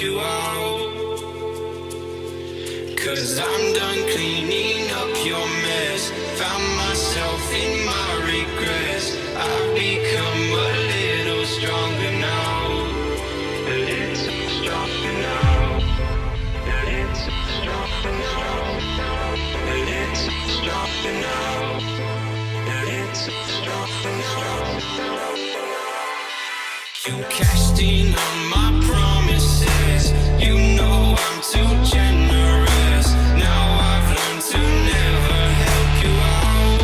you out. 'Cause I'm done cleaning up your mess. Found myself in my regrets. I've become a little stronger now. A little stronger now. A little stronger now. A little stronger now. A little stronger now. You cashed in on my promises. You know I'm too generous. Now I've learned to never help you out.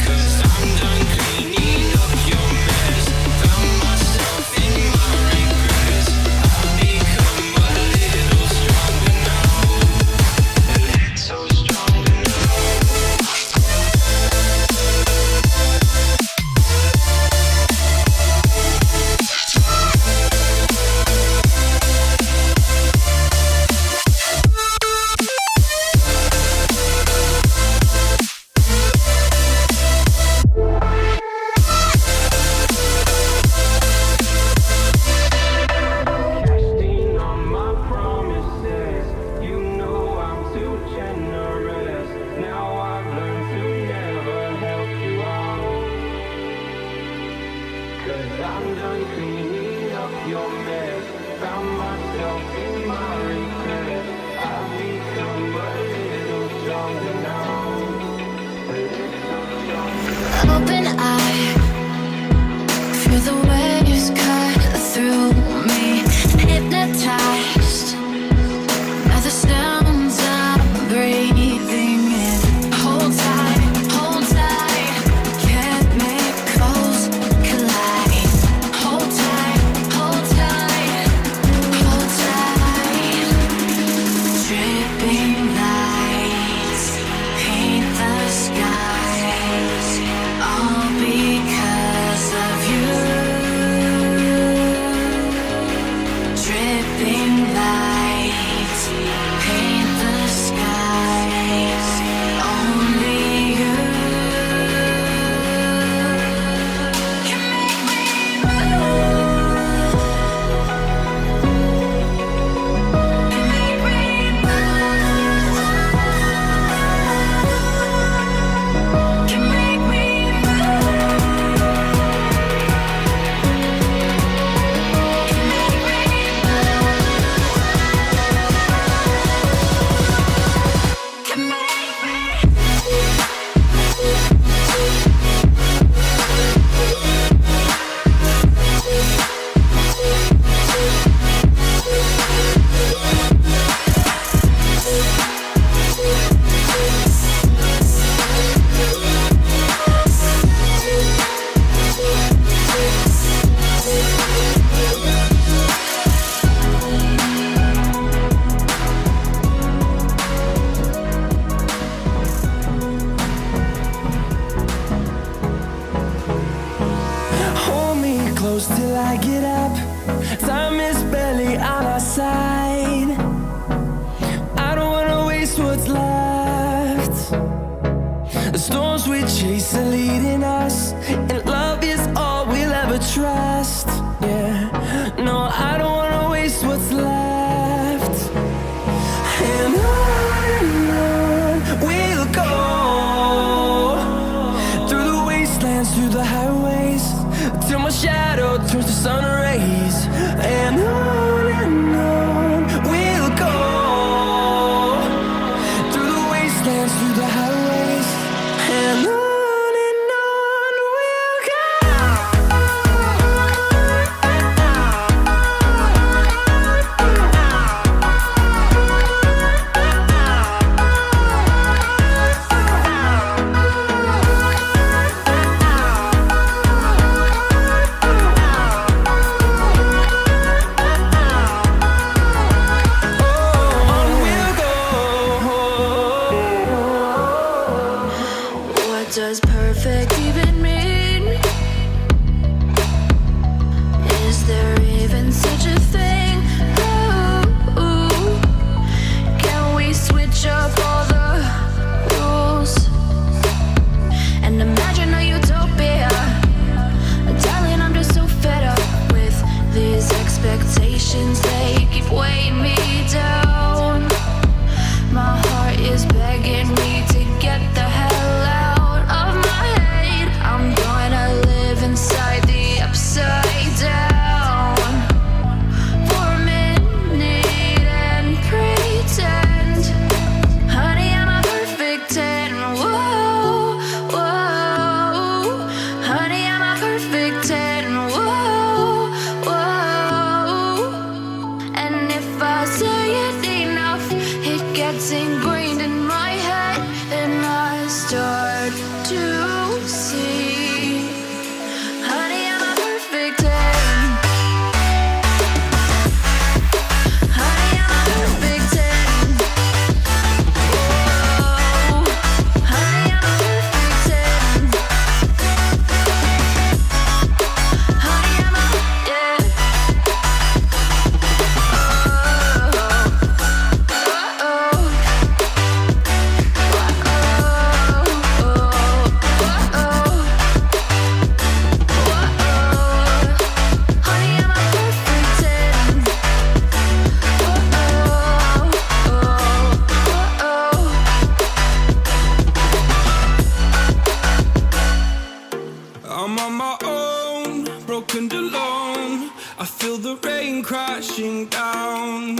'Cause I'm done cleaning up your mess. Found myself in my regrets. I've become a little stronger now. A little stronger now. Casting on my promises. You know I'm too generous. Now I've learned to never help you out. 'Cause I'm done cleaning up your mess. Found myself in my regrets. I've become a little stronger now. A little stronger now. Open eye, feel the waves cut through me. Hypnotized by the sounds I'm breathing in. Hold tight, chemicals collide. Hold tight, hold tight, hold tight. Dripping lights paint the skies, all because of you. Dripping lights paint the skies, only you can make me move. Can make me move. Can make me Hold me close till I get up. Time is barely on our side. I don't wanna waste what's left. The storms we chase are leading us, and love is all we'll ever trust. Yeah, no, I don't wanna waste what's left. And on we'll go, through the wastelands, through the highways, till my shadow turns to sun rays. And on we'll go, through the wastelands, through the highways, and on we'll go. emotions, they keep weighing me down. My heart is begging me to get the hell out of my head. I'm gonna live inside the upside down for a minute and pretend, honey, I'm a perfect 10. Whoa, whoa, honey, I'm a perfect 10. Whoa, whoa, and if I say it enough, it gets ingrained in my head, and I start to see, honey, I'm a perfect 10. Honey, I'm a perfect 10. Whoa, honey, I'm a perfect 10. Honey, I'm a, yeah. I'm on my own, broken and alone. I feel the rain crashing down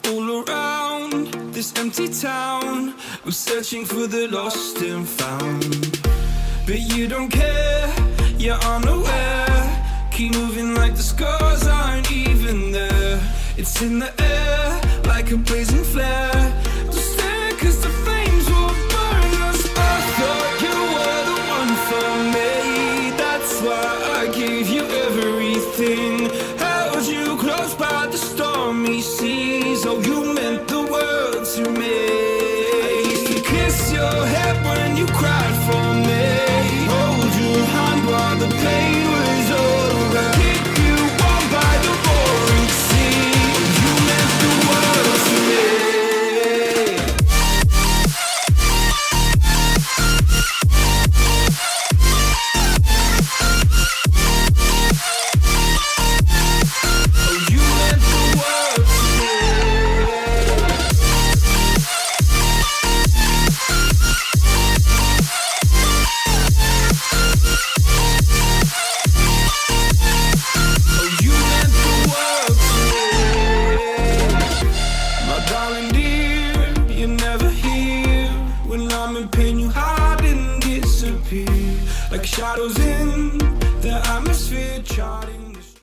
all around this empty town. I'm searching for the lost and found, but you don't care, you're unaware. Keep moving like the scars aren't even there. It's in the air like a blazing flare. Don't stare 'cause the flames will burn us. I thought you were the one for me. That's why I gave you everything. Held you close by the stormy seas. Oh, you meant the world to me. I used to kiss your head when you cried for me. Hold your hand while the pain was over. Keep you warm by the roaring sea. Oh, you meant the world to me. Oh, you meant the world to me. Oh, you meant the world to me. My darling dear, you're never here. When I'm in pain, you hide and disappear like shadows in